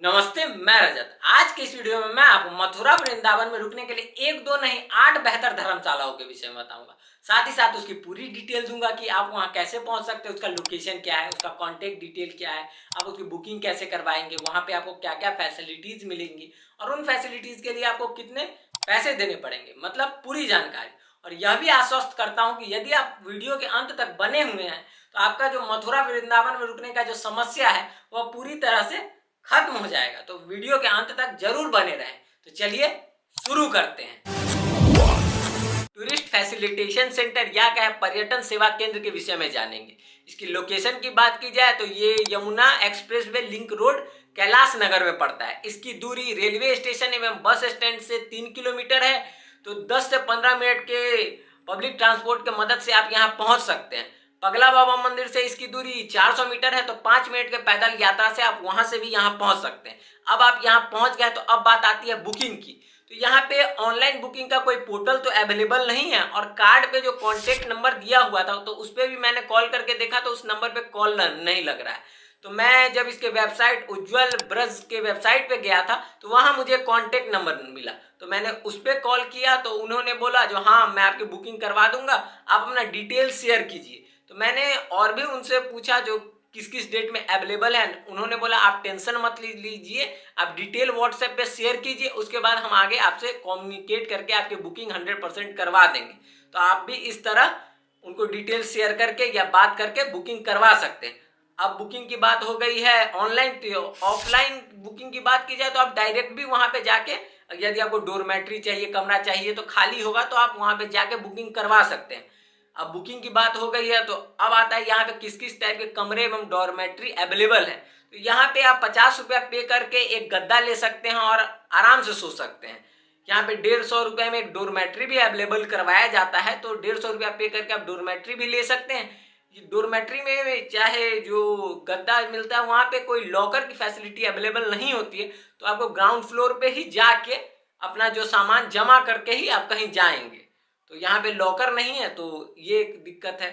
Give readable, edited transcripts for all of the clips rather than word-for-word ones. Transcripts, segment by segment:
नमस्ते, मैं रजत। आज के इस वीडियो में मैं आपको मथुरा वृंदावन में रुकने के लिए एक दो नहीं 8 बेहतर धर्मशालाओं के विषय में बताऊंगा। साथ ही साथ उसकी पूरी डिटेल दूंगा कि आप वहां कैसे पहुंच सकते हैं, उसका लोकेशन क्या है, उसका कांटेक्ट डिटेल क्या है, आप उसकी बुकिंग कैसे करवाएंगे, वहां पे आपको क्या क्या फैसिलिटीज मिलेंगी और उन फैसिलिटीज के लिए आपको कितने पैसे देने पड़ेंगे, मतलब पूरी जानकारी। और यह भी आश्वस्त करता हूं कि यदि आप वीडियो के अंत तक बने हुए हैं तो आपका जो मथुरा वृंदावन में रुकने का जो समस्या है वह पूरी तरह से खत्म हो जाएगा। तो वीडियो के अंत तक जरूर बने रहें। तो चलिए शुरू करते हैं। टूरिस्ट फैसिलिटेशन सेंटर या क्या है, पर्यटन सेवा केंद्र के विषय में जानेंगे। इसकी लोकेशन की बात की जाए तो ये Yamuna expressway link road Kailash Nagar में पड़ता है। इसकी दूरी रेलवे स्टेशन एवं बस स्टैंड से 3 किलोमीटर है। तो 10 से 15 मिनट के पब्लिक ट्रांसपोर्ट की मदद से आप यहाँ पहुंच सकते हैं। पगला बाबा मंदिर से इसकी दूरी 400 मीटर है, तो 5 मिनट के पैदल यात्रा से आप वहां से भी यहाँ पहुंच सकते हैं। अब आप यहाँ पहुंच गए तो अब बात आती है बुकिंग की। तो यहाँ पे ऑनलाइन बुकिंग का कोई पोर्टल तो अवेलेबल नहीं है और कार्ड पे जो कॉन्टेक्ट नंबर दिया हुआ था तो उस पर भी मैंने कॉल करके देखा तो उस नंबर पे कॉल नहीं लग रहा है। तो मैं जब इसके वेबसाइट उज्ज्वल ब्रज के वेबसाइट पे गया था तो वहां मुझे कॉन्टेक्ट नंबर मिला। तो मैंने उस पर कॉल किया तो उन्होंने बोला जो हाँ मैं आपकी बुकिंग करवा दूंगा, आप अपना डिटेल शेयर कीजिए। तो मैंने और भी उनसे पूछा जो किस किस डेट में अवेलेबल है। उन्होंने बोला आप टेंशन मत लीजिए, आप डिटेल व्हाट्सएप पे शेयर कीजिए, उसके बाद हम आगे आपसे कम्युनिकेट करके आपकी बुकिंग 100% करवा देंगे। तो आप भी इस तरह उनको डिटेल शेयर करके या बात करके बुकिंग करवा सकते हैं। अब बुकिंग की बात हो गई है ऑनलाइन। तो ऑफलाइन बुकिंग की बात की जाए तो आप डायरेक्ट भी वहां पे जाके, यदि आपको डोरमेट्री चाहिए, कमरा चाहिए तो खाली होगा तो आप वहां पे जाके बुकिंग करवा सकते हैं। अब बुकिंग की बात हो गई है तो अब आता है यहाँ पे किस किस टाइप के कमरे एवं डॉर्मेट्री अवेलेबल है। तो यहाँ पे आप 50 रुपया पे करके एक गद्दा ले सकते हैं और आराम से सो सकते हैं। यहाँ पे 150 रुपये में एक डोरमेट्री भी अवेलेबल करवाया जाता है, तो 150 रुपया पे करके आप डोरमेट्री भी ले सकते हैं। ये डोरमेट्री में चाहे जो गद्दा मिलता है वहाँ पे कोई लॉकर की फैसिलिटी अवेलेबल नहीं होती है, तो आपको ग्राउंड फ्लोर पे ही जाके अपना जो सामान जमा करके ही आप कहीं जाएंगे। तो यहाँ पे लॉकर नहीं है तो ये एक दिक्कत है।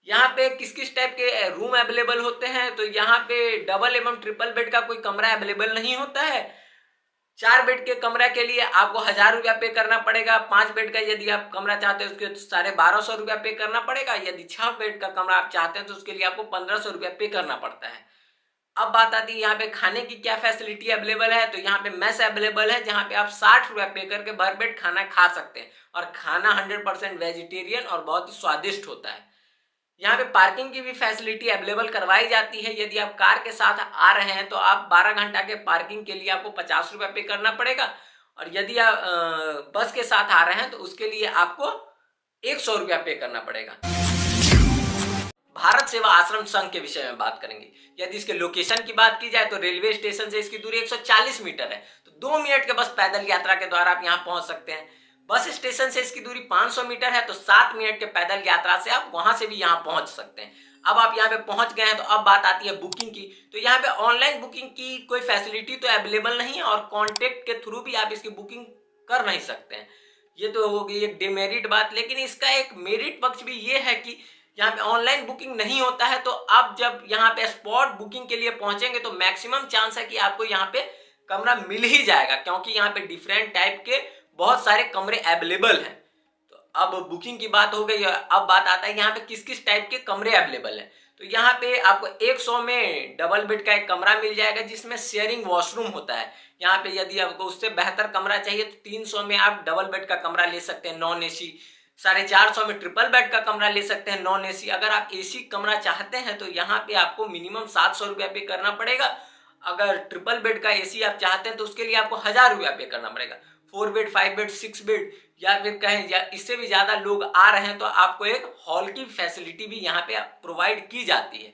यहाँ पे किस किस टाइप के रूम अवेलेबल होते हैं, तो यहाँ पे डबल एवं ट्रिपल बेड का कोई कमरा अवेलेबल नहीं होता है। 4 बेड के कमरा के लिए आपको 1000 रुपया पे करना पड़ेगा। 5 बेड का यदि आप कमरा चाहते हैं उसके 1250 रुपया पे करना पड़ेगा। यदि 6 बेड का कमरा आप चाहते हैं तो उसके लिए आपको 1500 रुपया पे करना पड़ता है। अब बात आती है यहाँ पे खाने की क्या फैसिलिटी अवेलेबल है। तो यहाँ पे मेस अवेलेबल है जहाँ पे आप 60 रुपया पे करके भर पेट खाना खा सकते हैं और खाना 100% वेजिटेरियन और बहुत ही स्वादिष्ट होता है। यहाँ पे पार्किंग की भी फैसिलिटी अवेलेबल करवाई जाती है। यदि आप कार के साथ आ रहे हैं तो आप 12 घंटा के पार्किंग के लिए आपको 50 रुपया पे करना पड़ेगा और यदि आप बस के साथ आ रहे हैं तो उसके लिए आपको 100 रुपया पे करना पड़ेगा। भारत सेवा आश्रम संघ के विषय में बात करेंगे। यदि इसके लोकेशन की बात की जाए तो रेलवे स्टेशन से इसकी दूरी 140 मीटर है, तो 2 मिनट के बस पैदल यात्रा के द्वारा आप यहाँ पहुंच सकते हैं। बस स्टेशन से इसकी दूरी 500 मीटर है, तो 7 मिनट के पैदल यात्रा से आप वहां से भी यहाँ पहुंच सकते हैं। अब आप यहाँ पे पहुंच गए हैं तो अब बात आती है बुकिंग की। तो यहाँ पे ऑनलाइन बुकिंग की कोई फैसिलिटी तो अवेलेबल नहीं है और कॉन्टेक्ट के थ्रू भी आप इसकी बुकिंग कर नहीं सकते हैं। ये तो हो गई एक डिमेरिट बात, लेकिन इसका एक मेरिट पक्ष भी ये है कि यहाँ पे ऑनलाइन बुकिंग नहीं होता है। तो आप जब यहाँ पे स्पॉट बुकिंग के लिए पहुंचेंगे तो मैक्सिमम चांस है कि आपको यहाँ पे कमरा मिल ही जाएगा, क्योंकि यहाँ पे डिफरेंट टाइप के बहुत सारे कमरे अवेलेबल हैं। तो अब बुकिंग की बात हो गई है, अब बात आता है यहाँ पे किस किस टाइप के कमरे अवेलेबल है। तो यहाँ पे आपको 100 में डबल बेड का एक कमरा मिल जाएगा जिसमें शेयरिंग वॉशरूम होता है। यहाँ पे यदि आपको उससे बेहतर कमरा चाहिए तो 300 में आप डबल बेड का कमरा ले सकते हैं नॉन एसी। 450 में ट्रिपल बेड का कमरा ले सकते हैं नॉन एसी। अगर आप एसी कमरा चाहते हैं तो यहाँ पे आपको मिनिमम 700 रुपया पे करना पड़ेगा। अगर ट्रिपल बेड का एसी आप चाहते हैं तो उसके लिए आपको 1000 रुपया पे करना पड़ेगा। 4 बेड, 5 बेड, 6 बेड या फिर कहें या इससे भी ज्यादा लोग आ रहे हैं तो आपको एक हॉल की फैसिलिटी भी यहाँ पे प्रोवाइड की जाती है।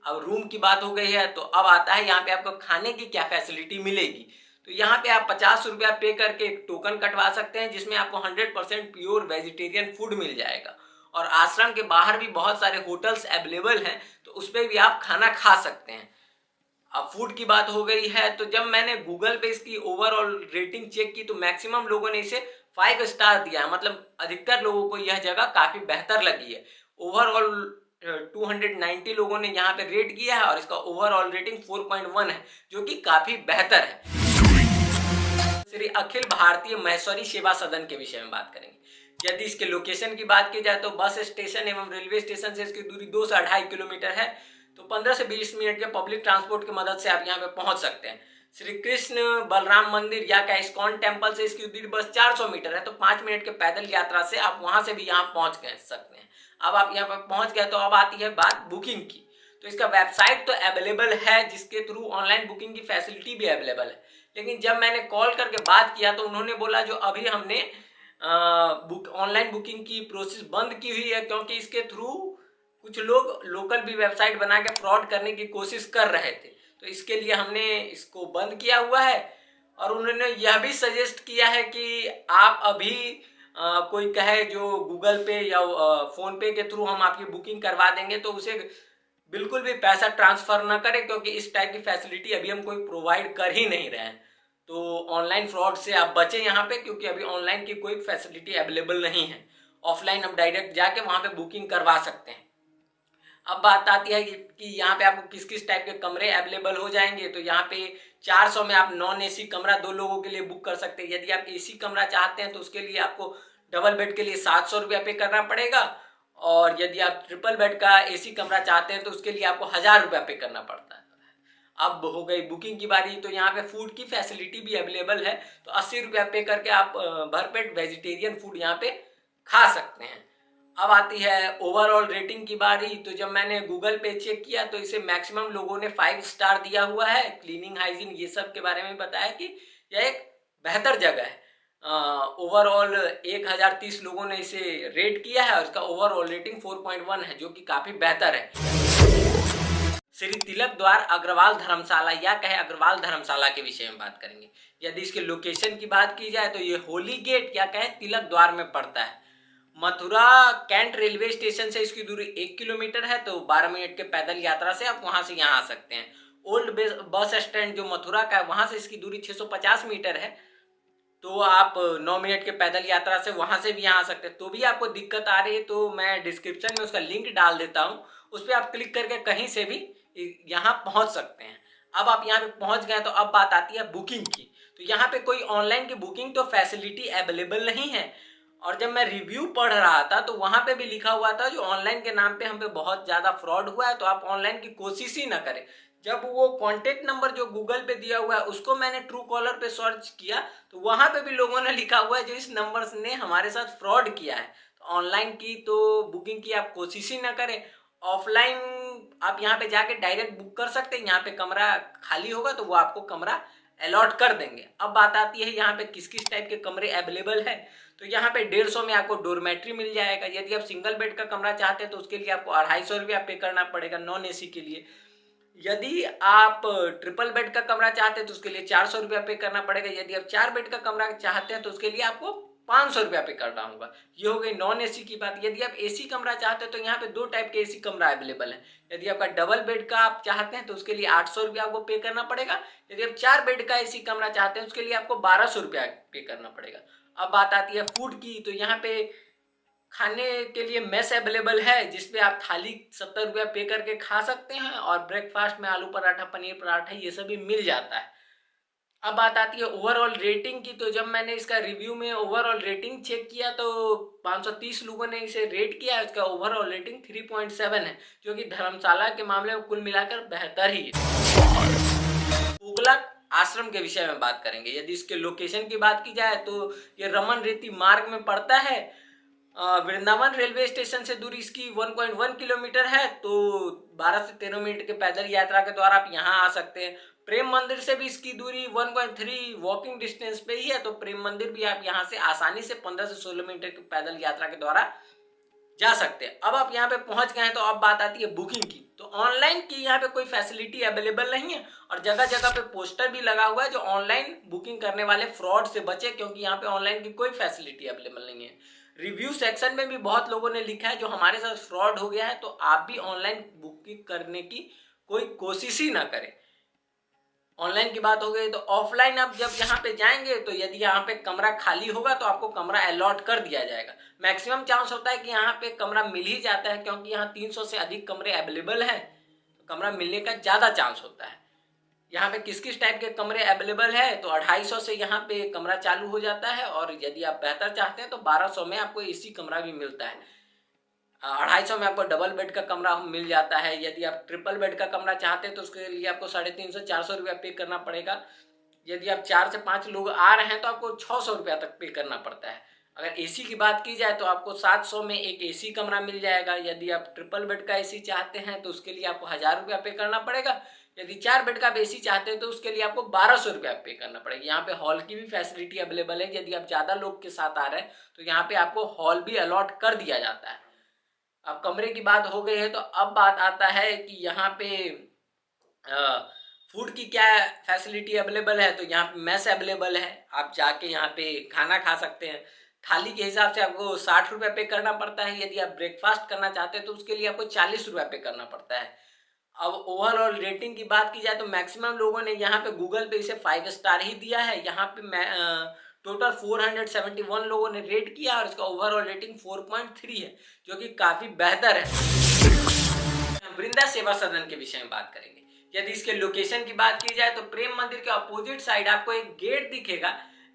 अब रूम की बात हो गई है तो अब आता है यहाँ पे आपको खाने की क्या फैसिलिटी मिलेगी। तो यहाँ पे आप 50 रुपया पे करके एक टोकन कटवा सकते हैं जिसमें आपको 100% प्योर वेजिटेरियन फूड मिल जाएगा। और आश्रम के बाहर भी बहुत सारे होटल्स अवेलेबल हैं तो उस पर भी आप खाना खा सकते हैं। अब फूड की बात हो गई है तो जब मैंने गूगल पे इसकी ओवरऑल रेटिंग चेक की तो मैक्सिमम लोगों ने इसे 5 स्टार दिया है, मतलब अधिकतर लोगों को यह जगह काफी बेहतर लगी है। ओवरऑल 290 लोगों ने यहाँ पे रेट किया है और इसका ओवरऑल रेटिंग 4.1 है, जो कि काफी बेहतर है। श्री अखिल भारतीय महेश्वरी सेवा सदन के विषय में बात करेंगे। यदि इसके लोकेशन की बात की जाए तो बस स्टेशन एवं रेलवे स्टेशन से इसकी दूरी 2 से 2.5 किलोमीटर है, तो 15 से 20 मिनट के पब्लिक ट्रांसपोर्ट की मदद से आप यहाँ पे पहुंच सकते हैं। श्री कृष्ण बलराम मंदिर या क्या इस्कॉन टेम्पल से इसकी दूरी बस 400 मीटर है, तो 5 मिनट के पैदल यात्रा से आप वहां से भी यहाँ पहुंच सकते हैं। अब आप यहाँ पर पहुंच गए तो अब आती है बात बुकिंग की। तो इसका वेबसाइट तो अवेलेबल है, जिसके थ्रू ऑनलाइन बुकिंग की फैसिलिटी भी अवेलेबल है, लेकिन जब मैंने कॉल करके बात किया तो उन्होंने बोला जो अभी हमने ऑनलाइन बुकिंग की प्रोसेस बंद की हुई है, क्योंकि इसके थ्रू कुछ लोग लोकल भी वेबसाइट बना के फ्रॉड करने की कोशिश कर रहे थे, तो इसके लिए हमने इसको बंद किया हुआ है। और उन्होंने यह भी सजेस्ट किया है कि आप अभी कोई कहे जो गूगल पे या फोन पे के थ्रू हम आपकी बुकिंग करवा देंगे, तो उसे बिल्कुल भी पैसा ट्रांसफर ना करें, क्योंकि इस टाइप की फैसिलिटी अभी हम कोई प्रोवाइड कर ही नहीं रहे हैं। तो ऑनलाइन फ्रॉड से आप बचें यहाँ पे, क्योंकि अभी ऑनलाइन की कोई फैसिलिटी अवेलेबल नहीं है। ऑफलाइन आप डायरेक्ट जाके वहाँ पे बुकिंग करवा सकते हैं। अब बात आती है कि यहाँ पे आपको किस किस टाइप के कमरे अवेलेबल हो जाएंगे। तो यहाँ पे 400 में आप नॉन एसी कमरा 2 लोगों के लिए बुक कर सकते हैं। यदि आप एसी कमरा चाहते हैं तो उसके लिए आपको डबल बेड के लिए 700 रुपया पे करना पड़ेगा, और यदि आप ट्रिपल बेड का एसी कमरा चाहते हैं तो उसके लिए आपको 1000 रुपया पे करना पड़ता है। अब हो गई बुकिंग की बारी, तो यहाँ पे फूड की फैसिलिटी भी अवेलेबल है, तो 80 रुपया पे करके आप भरपेट वेजिटेरियन फूड यहाँ पे खा सकते हैं। अब आती है ओवरऑल रेटिंग की बारी। तो जब मैंने गूगल पे चेक किया तो इसे मैक्सिमम लोगों ने 5 स्टार दिया हुआ है। क्लीनिंग, हाइजीन ये सब के बारे में बताया कि यह एक बेहतर जगह है। ओवरऑल 1030 लोगों ने इसे रेट किया है और इसका ओवरऑल रेटिंग 4.1 है, जो कि काफी बेहतर है। श्री तिलक द्वार अग्रवाल धर्मशाला या कहे अग्रवाल धर्मशाला के विषय में बात करेंगे। यदि इसके लोकेशन की बात की जाए तो ये होली गेट या कहे तिलक द्वार में पड़ता है। मथुरा कैंट रेलवे स्टेशन से इसकी दूरी 1 किलोमीटर है, तो 12 मिनट के पैदल यात्रा से आप वहां से यहाँ आ सकते हैं। ओल्ड बस स्टैंड जो मथुरा का है वहां से इसकी दूरी 650 मीटर है, तो आप 9 मिनट के पैदल यात्रा से वहां से भी यहाँ आ सकते हैं। तो भी आपको दिक्कत आ रही है तो मैं डिस्क्रिप्शन में उसका लिंक डाल देता हूँ, उस पर आप क्लिक करके कहीं से भी यहाँ पहुंच सकते हैं। अब आप यहाँ पे पहुंच गए तो अब बात आती है बुकिंग की। तो यहाँ पे कोई ऑनलाइन की बुकिंग तो फैसिलिटी अवेलेबल नहीं है, और जब मैं रिव्यू पढ़ रहा था तो वहां पे भी लिखा हुआ था जो ऑनलाइन के नाम पे हम पे बहुत ज्यादा फ्रॉड हुआ है, तो आप ऑनलाइन की कोशिश ही ना करें। जब वो कॉन्टेक्ट नंबर जो गूगल पे दिया हुआ है उसको मैंने ट्रू कॉलर पे सर्च किया तो वहां पे भी लोगों ने लिखा हुआ है जो इस नंबर ने हमारे साथ फ्रॉड किया है। तो ऑनलाइन की तो बुकिंग की आप कोशिश ही ना करें। ऑफलाइन आप यहाँ पे जाके डायरेक्ट बुक कर सकते हैं, यहाँ पे कमरा खाली होगा तो वो आपको कमरा अलॉट कर देंगे। अब बात आती है यहाँ पे किस किस टाइप के कमरे अवेलेबल है। तो यहाँ पे 150 में आपको डोरमेट्री मिल जाएगा। यदि आप सिंगल बेड का कमरा चाहते हैं तो उसके लिए आपको 250 रुपया पे करना पड़ेगा नॉन एसी के लिए। यदि आप ट्रिपल बेड का कमरा चाहते हैं तो उसके लिए 400 रुपया पे करना पड़ेगा। यदि आप 4 बेड का कमरा चाहते हैं तो उसके लिए आपको 500 रुपया पे करना होगा। ये हो गई नॉन एसी की बात। यदि आप एसी कमरा चाहते हैं तो यहाँ पे 2 टाइप के एसी कमरा अवेलेबल है। यदि आपका डबल बेड का आप चाहते हैं तो उसके लिए 800 रुपया आपको पे करना पड़ेगा। यदि आप 4 बेड का एसी कमरा चाहते हैं उसके लिए आपको 1200 रुपया पे करना पड़ेगा। अब बात आती है फूड की। तो यहाँ पे खाने के लिए मेस अवेलेबल है, जिसपे आप थाली 70 रुपया पे करके खा सकते हैं, और ब्रेकफास्ट में आलू पराठा, पनीर पराठा ये सब भी मिल जाता है। अब बात आती है ओवरऑल रेटिंग की। तो जब मैंने इसका रिव्यू में ओवरऑल रेटिंग चेक किया तो 530 लोगों ने इसे रेट किया है। इसका ओवरऑल रेटिंग 3.7 है, जो कि धर्मशाला के मामले में कुल मिलाकर बेहतर ही है। तुगलक आश्रम के विषय में बात करेंगे। यदि इसके लोकेशन की बात की जाए तो ये रमन रेती मार्ग में पड़ता है। वृंदावन रेलवे स्टेशन से दूरी इसकी 1.1 किलोमीटर है, तो 12 से 13 मिनट के पैदल यात्रा के द्वारा आप यहाँ आ सकते हैं। प्रेम मंदिर से भी इसकी दूरी 1.3 वॉकिंग डिस्टेंस पे ही है, तो प्रेम मंदिर भी आप यहाँ से आसानी से 15 से 16 मिनट की पैदल यात्रा के द्वारा जा सकते हैं। अब आप यहाँ पे पहुंच गए हैं तो अब बात आती है बुकिंग की। तो ऑनलाइन की यहाँ पे कोई फैसिलिटी अवेलेबल नहीं है, और जगह जगह पे पोस्टर भी लगा हुआ है जो ऑनलाइन बुकिंग करने वाले फ्रॉड से बचे, क्योंकि यहाँ पे ऑनलाइन की कोई फैसिलिटी अवेलेबल नहीं है। रिव्यू सेक्शन में भी बहुत लोगों ने लिखा है जो हमारे साथ फ्रॉड हो गया है, तो आप भी ऑनलाइन बुकिंग करने की कोई कोशिश ही ना करें। ऑनलाइन की बात हो गई, तो ऑफलाइन आप जब यहाँ पे जाएंगे तो यदि यहाँ पे कमरा खाली होगा तो आपको कमरा अलॉट कर दिया जाएगा। मैक्सिमम चांस होता है कि यहाँ पे कमरा मिल ही जाता है, क्योंकि यहाँ 300 से अधिक कमरे अवेलेबल हैं, तो कमरा मिलने का ज़्यादा चांस होता है। यहाँ पे किस किस टाइप के कमरे अवेलेबल है, तो 250 से यहाँ पे कमरा चालू हो जाता है, और यदि आप बेहतर चाहते हैं तो 1200 में आपको एसी कमरा भी मिलता है। 250 में आपको डबल बेड का कमरा मिल जाता है। यदि आप ट्रिपल बेड का कमरा चाहते हैं तो उसके लिए आपको 350-400 रुपया पे करना पड़ेगा। यदि आप 4 से 5 लोग आ रहे हैं तो आपको 600 रुपया तक पे करना पड़ता है। अगर एसी की बात की जाए तो आपको 700 में एक एसी कमरा मिल जाएगा। यदि आप ट्रिपल बेड का एसी चाहते हैं तो उसके लिए आपको 1000 रुपया पे करना पड़ेगा। यदि 4 बेड का एसी चाहते हैं तो उसके लिए आपको 1200 रुपया पे करना पड़ेगा। यहाँ पे हॉल की भी फैसिलिटी अवेलेबल है। यदि आप ज़्यादा लोग के साथ आ रहे हैं तो यहाँ पे आपको हॉल भी अलॉट कर दिया जाता है। अब कमरे की बात हो गई है तो अब बात आता है कि यहाँ पे फूड की क्या फैसिलिटी अवेलेबल है। तो यहाँ पे मेस अवेलेबल है, आप जाके यहाँ पे खाना खा सकते हैं। थाली के हिसाब से आपको 60 रुपये पे करना पड़ता है। यदि आप ब्रेकफास्ट करना चाहते हैं तो उसके लिए आपको 40 रुपये पे करना पड़ता है। अब ओवरऑल रेटिंग की बात की जाए तो मैक्सिमम लोगों ने यहाँ पे गूगल पे इसे 5 स्टार ही दिया है। यहाँ पे टोटल 471 लोगों ने रेट किया और इसका ओवरऑल रेटिंग 4.3 है, जो कि काफी बेहतर है। वृंदा सेवा सदन के विषय में बात करेंगे। यदि इसके लोकेशन की बात की जाए तो प्रेम मंदिर के अपोजिट साइड आपको एक गेट दिखेगा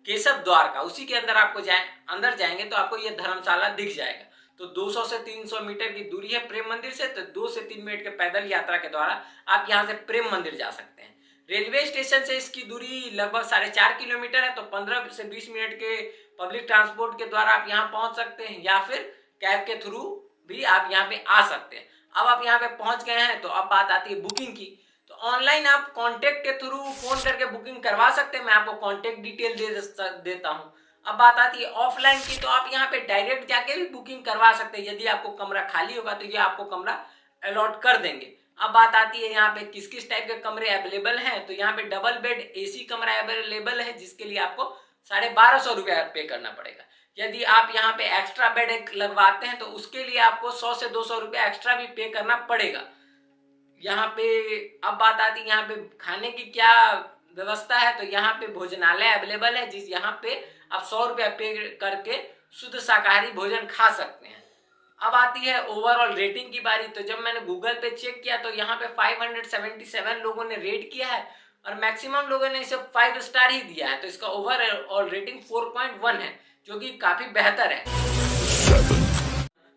केशव द्वार का, उसी के अंदर आपको अंदर जाएंगे तो आपको यह धर्मशाला दिख जाएगा। तो 200 से 300 मीटर की दूरी है प्रेम मंदिर से, तो 2 से 3 मिनट के पैदल यात्रा के द्वारा आप यहाँ से प्रेम मंदिर जा सकते हैं। रेलवे स्टेशन से इसकी दूरी लगभग 4.5 किलोमीटर है, तो 15 से 20 मिनट के पब्लिक ट्रांसपोर्ट के द्वारा आप यहाँ पहुंच सकते हैं, या फिर कैब के थ्रू भी आप यहाँ पे आ सकते हैं। अब आप यहाँ पे पहुंच गए हैं तो अब बात आती है बुकिंग की। तो ऑनलाइन आप कॉन्टेक्ट के थ्रू फोन करके बुकिंग करवा सकते हैं, मैं आपको कॉन्टेक्ट डिटेल देता हूँ। अब बात आती है ऑफलाइन की, तो आप यहाँ पे डायरेक्ट जाके भी बुकिंग करवा सकते हैं। यदि आपको कमरा खाली होगा तो ये आपको कमरा अलॉट कर देंगे। अब बात आती है यहाँ पे किस किस टाइप के कमरे अवेलेबल हैं। तो यहाँ पे डबल बेड एसी कमरा अवेलेबल है, जिसके लिए आपको 1250 रुपया पे करना पड़ेगा। यदि आप यहाँ पे एक्स्ट्रा बेड लगवाते हैं तो उसके लिए आपको 100 से 200 रुपया एक्स्ट्रा भी पे करना पड़ेगा। यहाँ पे अब बात आती है यहाँ पे खाने की क्या व्यवस्था है। तो यहाँ पे भोजनालय अवेलेबल है, जिस यहाँ पे आप 100 रुपया पे करके शुद्ध शाकाहारी भोजन खा सकते हैं। अब आती है ओवरऑल रेटिंग की बारी। तो जब मैंने गूगल पे चेक किया तो यहाँ पे 577 लोगों ने रेट किया है और मैक्सिमम लोगों ने इसे 5 स्टार ही दिया है। तो इसका ओवरऑल रेटिंग 4.1 है, जो कि काफी बेहतर है।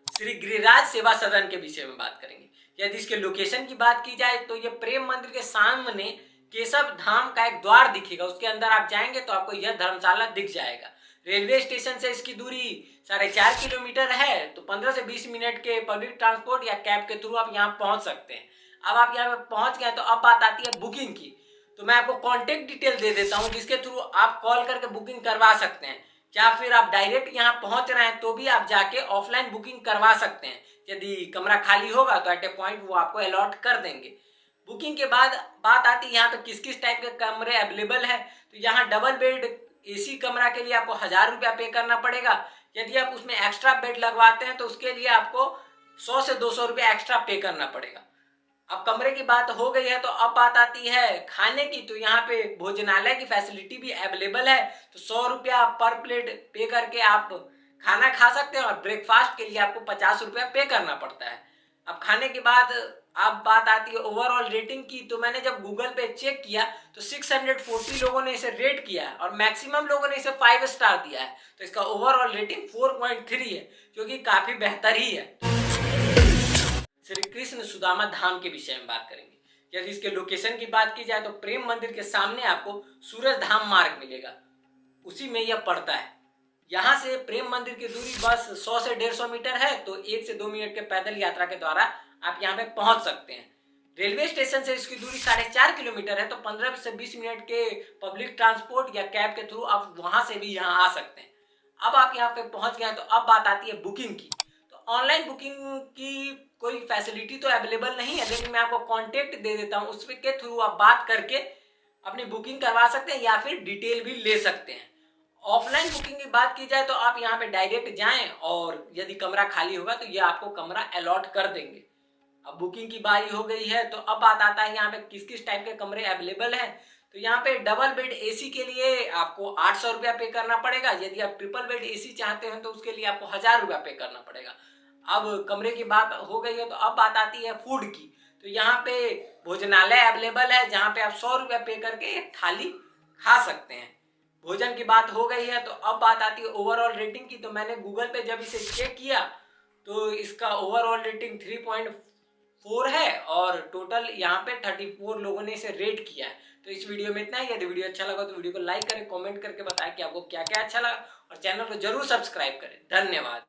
श्री गिरिराज सेवा सदन के विषय में बात करेंगे। यदि इसके लोकेशन की बात की जाए तो ये प्रेम मंदिर के सामने केशव धाम का एक द्वार दिखेगा, उसके अंदर आप जाएंगे तो आपको यह धर्मशाला दिख जाएगा। रेलवे स्टेशन से इसकी दूरी 4.5 किलोमीटर है, तो 15 से 20 मिनट के पब्लिक ट्रांसपोर्ट या कैब के थ्रू आप यहाँ पहुंच सकते हैं। अब आप यहाँ पे पहुंच गए तो अब बात आती है बुकिंग की। तो मैं आपको कॉन्टेक्ट डिटेल दे देता हूँ, जिसके थ्रू आप कॉल करके बुकिंग करवा सकते हैं, या फिर आप डायरेक्ट यहाँ पहुंच रहे हैं तो भी आप जाके ऑफलाइन बुकिंग करवा सकते हैं। यदि कमरा खाली होगा तो एट ए पॉइंट वो आपको अलॉट कर देंगे। बुकिंग के बाद बात आती है यहाँ पे किस किस टाइप के कमरे अवेलेबल है। तो यहाँ डबल बेड एसी कमरा के लिए आपको 1000 रुपया पे करना पड़ेगा। यदि आप उसमें एक्स्ट्रा बेड लगवाते हैं तो उसके लिए आपको 100 से 200 रुपया एक्स्ट्रा पे करना पड़ेगा। अब कमरे की बात हो गई है तो अब बात आती है खाने की। तो यहाँ पे भोजनालय की फैसिलिटी भी अवेलेबल है, तो 100 रुपया पर प्लेट पे करके आप खाना खा सकते हैं और ब्रेकफास्ट के लिए आपको 50 रुपया पे करना पड़ता है। अब खाने के बाद अब बात आती है ओवरऑल रेटिंग की। तो मैंने जब गूगल पे चेक किया तो 640 लोगों ने इसे रेट किया है और मैक्सिमम लोगों ने इसे 5 स्टार दिया है। तो इसका ओवरऑल रेटिंग 4.3 है, जो कि काफी बेहतर ही है। श्री कृष्ण सुदामा धाम के विषय में बात करेंगे। यदि इसके लोकेशन की बात की जाए तो प्रेम मंदिर के सामने आपको सूरज धाम मार्ग मिलेगा, उसी में यह पड़ता है। यहाँ से प्रेम मंदिर की दूरी बस 100 से 150 मीटर है, तो 1 से 2 मिनट के पैदल यात्रा के द्वारा आप यहाँ पे पहुंच सकते हैं। रेलवे स्टेशन से इसकी दूरी 4.5 किलोमीटर है, तो 15 से 20 मिनट के पब्लिक ट्रांसपोर्ट या कैब के थ्रू आप वहां से भी यहाँ आ सकते हैं। अब आप यहाँ पे पहुंच गए तो अब बात आती है बुकिंग की। तो ऑनलाइन बुकिंग की कोई फैसिलिटी तो अवेलेबल नहीं है, लेकिन मैं आपको कॉन्टेक्ट दे देता हूँ, उसके थ्रू आप बात करके अपनी बुकिंग करवा सकते हैं या फिर डिटेल भी ले सकते हैं। ऑफलाइन बुकिंग की बात की जाए तो आप यहाँ पे डायरेक्ट जाएं और यदि कमरा खाली होगा तो ये आपको कमरा अलॉट कर देंगे। अब बुकिंग की बारी हो गई है तो अब बात आता है यहाँ पे किस किस टाइप के कमरे अवेलेबल हैं। तो यहाँ पे डबल बेड एसी के लिए आपको 800 रुपया पे करना पड़ेगा। यदि आप ट्रिपल बेड एसी चाहते हैं तो उसके लिए आपको 1000 रुपया पे करना पड़ेगा। अब कमरे की बात हो गई है, तो अब बात आती है फूड की। तो यहाँ पे भोजनालय अवेलेबल है जहाँ पे आप 100 रुपया पे करके एक थाली खा सकते हैं। भोजन की बात हो गई है, तो अब बात आती है ओवरऑल रेटिंग की। तो मैंने गूगल पे जब इसे चेक किया तो इसका ओवरऑल रेटिंग 3.4 है और टोटल यहाँ पे 34 लोगों ने इसे रेट किया है। तो इस वीडियो में इतना ही। यदि वीडियो अच्छा लगा तो वीडियो को लाइक करें, कमेंट करके बताएं कि आपको क्या क्या अच्छा लगा और चैनल को जरूर सब्सक्राइब करें। धन्यवाद।